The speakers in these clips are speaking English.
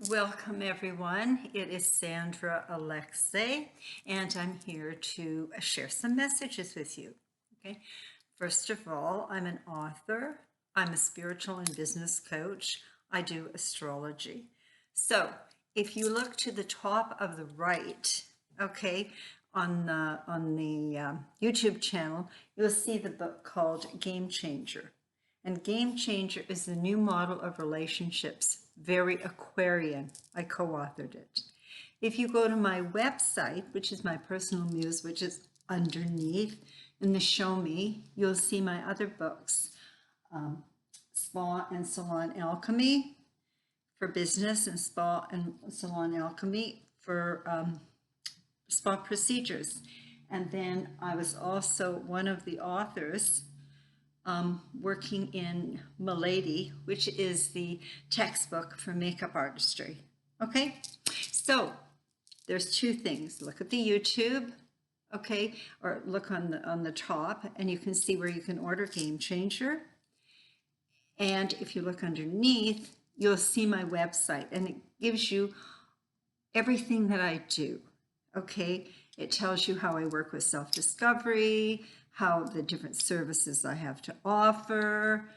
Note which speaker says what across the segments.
Speaker 1: Welcome everyone. It is Sandra Alexei, and I'm here to share some messages with you. Okay. First of all, I'm an author. I'm a spiritual and business coach. I do astrology. So if you look to the top of the right, okay, on the YouTube channel, you'll see the book called Game Changer. And Game Changer is the new model of relationships, very Aquarian. I co-authored it. If you go to my website, which is my personal muse, which is underneath in the Show Me, you'll see my other books, Spa and Salon Alchemy for business, and Spa and Salon Alchemy for spa procedures. And then I was also one of the authors working in Milady, which is the textbook for makeup artistry. Okay, so there's two things. Look at the YouTube, okay, or look on the top, and you can see where you can order Game Changer. And if you look underneath, you'll see my website, and it gives you everything that I do. Okay, it tells you how I work with self-discovery, how the different services I have to offer,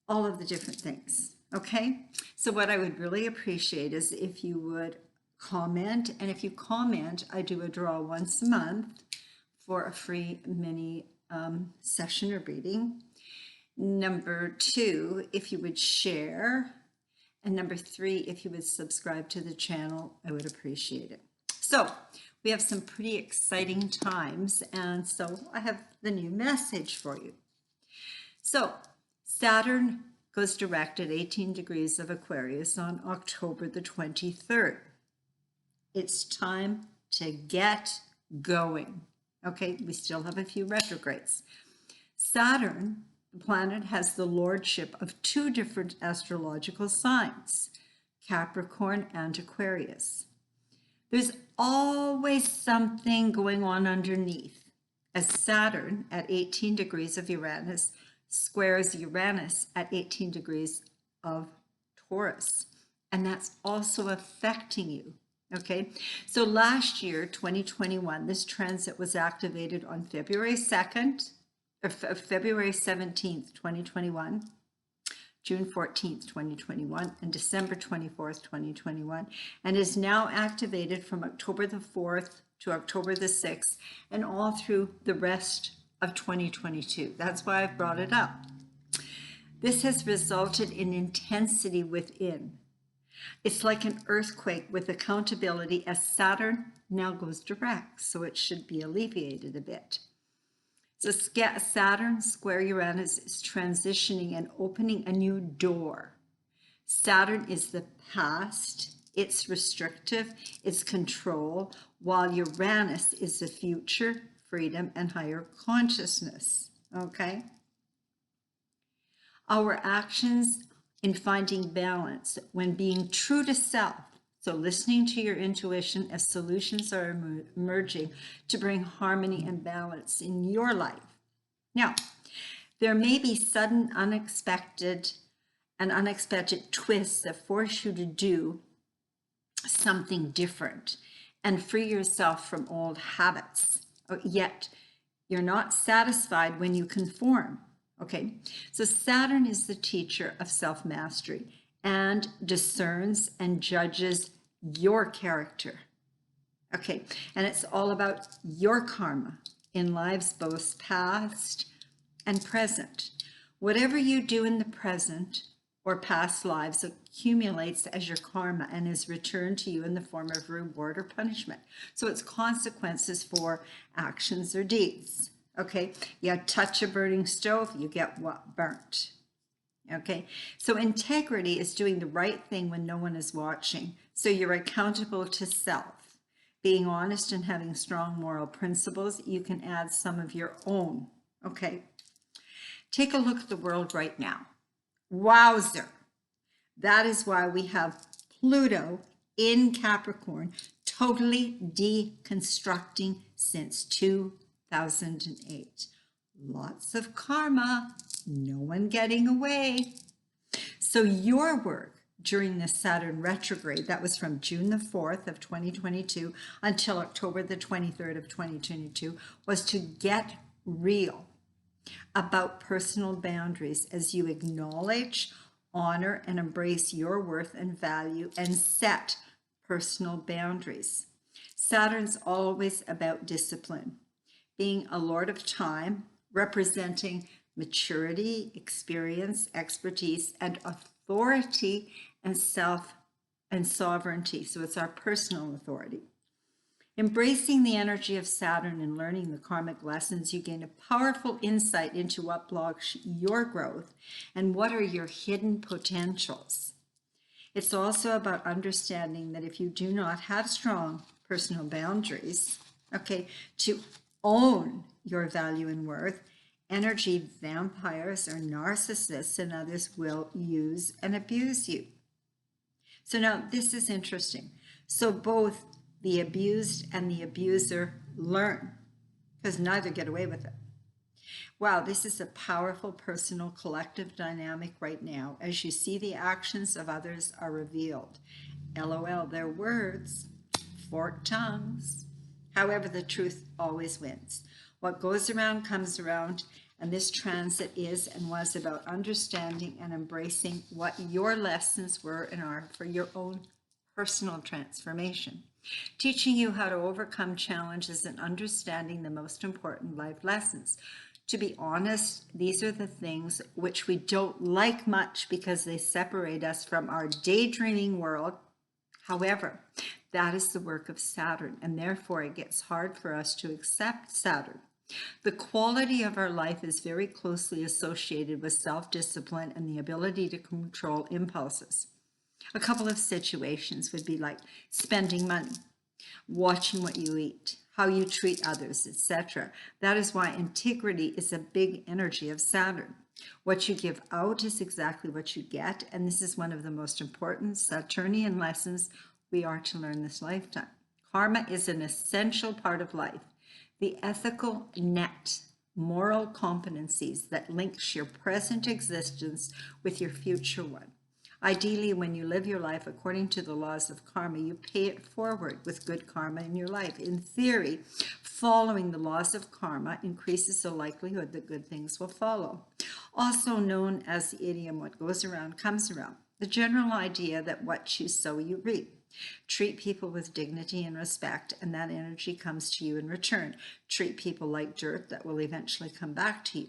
Speaker 1: all of the different things. Okay, so what I would really appreciate is if you would comment, and if you comment, I do a draw once a month for a free mini session or reading. Number 2, if you would share, and number 3, if you would subscribe to the channel, I would appreciate it. So we have some pretty exciting times, and so I have the new message for you. So Saturn goes direct at 18 degrees of Aquarius on October the 23rd. It's time to get going. Okay, we still have a few retrogrades. Saturn, the planet, has the lordship of 2 different astrological signs, Capricorn and Aquarius. There's always something going on underneath, as Saturn at 18 degrees of Uranus squares Uranus at 18 degrees of Taurus. And that's also affecting you. Okay, so last year, 2021, this transit was activated on February 2nd, or February 17th, 2021. June 14th, 2021, and December 24th, 2021, and is now activated from October the 4th to October the 6th, and all through the rest of 2022. That's why I've brought it up. This has resulted in intensity within. It's like an earthquake with accountability, as Saturn now goes direct, so it should be alleviated a bit. So Saturn square Uranus is transitioning and opening a new door. Saturn is the past, it's restrictive, it's control, while Uranus is the future, freedom, and higher consciousness. Okay? Our actions in finding balance when being true to self, so listening to your intuition as solutions are emerging to bring harmony and balance in your life. Now, there may be sudden, unexpected twists that force you to do something different and free yourself from old habits. Yet, you're not satisfied when you conform. Okay, so Saturn is the teacher of self-mastery and discerns and judges your character. Okay, and it's all about your karma in lives both past and present. Whatever you do in the present or past lives accumulates as your karma and is returned to you in the form of reward or punishment. So it's consequences for actions or deeds. Okay, you touch a burning stove, you get what? Burnt. Okay, so integrity is doing the right thing when no one is watching. So you're accountable to self. Being honest and having strong moral principles, you can add some of your own. Okay, take a look at the world right now. Wowzer. That is why we have Pluto in Capricorn totally deconstructing since 2008. Lots of karma, no one getting away. So your work, during the Saturn retrograde, that was from June the 4th of 2022 until October the 23rd of 2022, was to get real about personal boundaries as you acknowledge, honor, and embrace your worth and value and set personal boundaries. Saturn's always about discipline, being a lord of time, representing maturity, experience, expertise, and authority and self and sovereignty. So it's our personal authority. Embracing the energy of Saturn and learning the karmic lessons, you gain a powerful insight into what blocks your growth and what are your hidden potentials. It's also about understanding that if you do not have strong personal boundaries, okay, to own your value and worth, energy vampires or narcissists and others will use and abuse you. So now this is interesting. So both the abused and the abuser learn, because neither get away with it. Wow, this is a powerful personal collective dynamic right now as you see the actions of others are revealed. LOL, their words, forked tongues. However, the truth always wins. What goes around comes around, and this transit is and was about understanding and embracing what your lessons were and are for your own personal transformation, teaching you how to overcome challenges and understanding the most important life lessons. To be honest, these are the things which we don't like much because they separate us from our daydreaming world. However, that is the work of Saturn, and therefore it gets hard for us to accept Saturn. The quality of our life is very closely associated with self-discipline and the ability to control impulses. A couple of situations would be like spending money, watching what you eat, how you treat others, etc. That is why integrity is a big energy of Saturn. What you give out is exactly what you get, and this is one of the most important Saturnian lessons we are to learn this lifetime. Karma is an essential part of life, the ethical net, moral competencies that links your present existence with your future one. Ideally, when you live your life according to the laws of karma, you pay it forward with good karma in your life. In theory, following the laws of karma increases the likelihood that good things will follow. Also known as the idiom, what goes around comes around. The general idea that what you sow, you reap. Treat people with dignity and respect, and that energy comes to you in return. Treat people like dirt, that will eventually come back to you.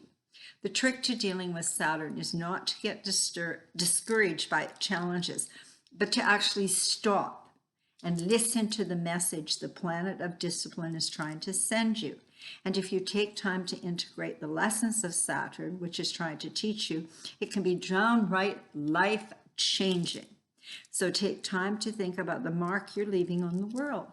Speaker 1: The trick to dealing with Saturn is not to get discouraged by challenges, but to actually stop and listen to the message the planet of discipline is trying to send you. And if you take time to integrate the lessons of Saturn, which is trying to teach you, it can be downright life-changing. So take time to think about the mark you're leaving on the world,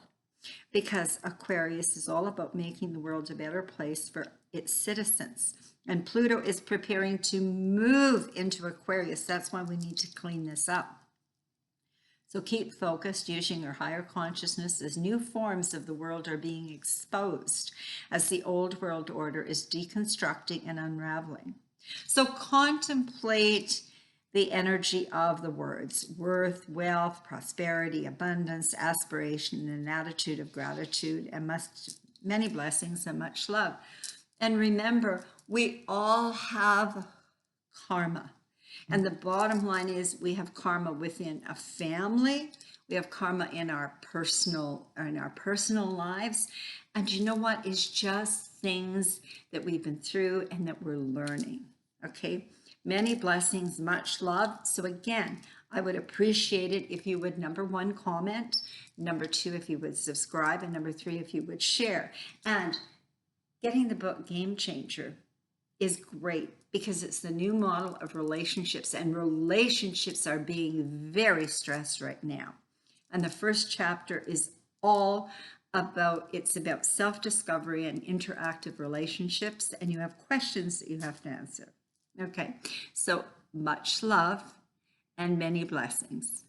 Speaker 1: because Aquarius is all about making the world a better place for its citizens. And Pluto is preparing to move into Aquarius. That's why we need to clean this up. So keep focused, using your higher consciousness as new forms of the world are being exposed, as the old world order is deconstructing and unraveling. So contemplate the energy of the words: worth, wealth, prosperity, abundance, aspiration, and an attitude of gratitude, and many blessings and much love. And remember, we all have karma. And the bottom line is we have karma within a family. We have karma in our personal lives. And you know what? It's just things that we've been through and that we're learning. Okay? Many blessings, much love. So again, I would appreciate it if you would, number one, comment. Number two, if you would subscribe. And number three, if you would share. And getting the book Game Changer is great because it's the new model of relationships, and relationships are being very stressed right now. And the first chapter is all about, it's about self-discovery and interactive relationships, and you have questions that you have to answer. Okay, so much love and many blessings.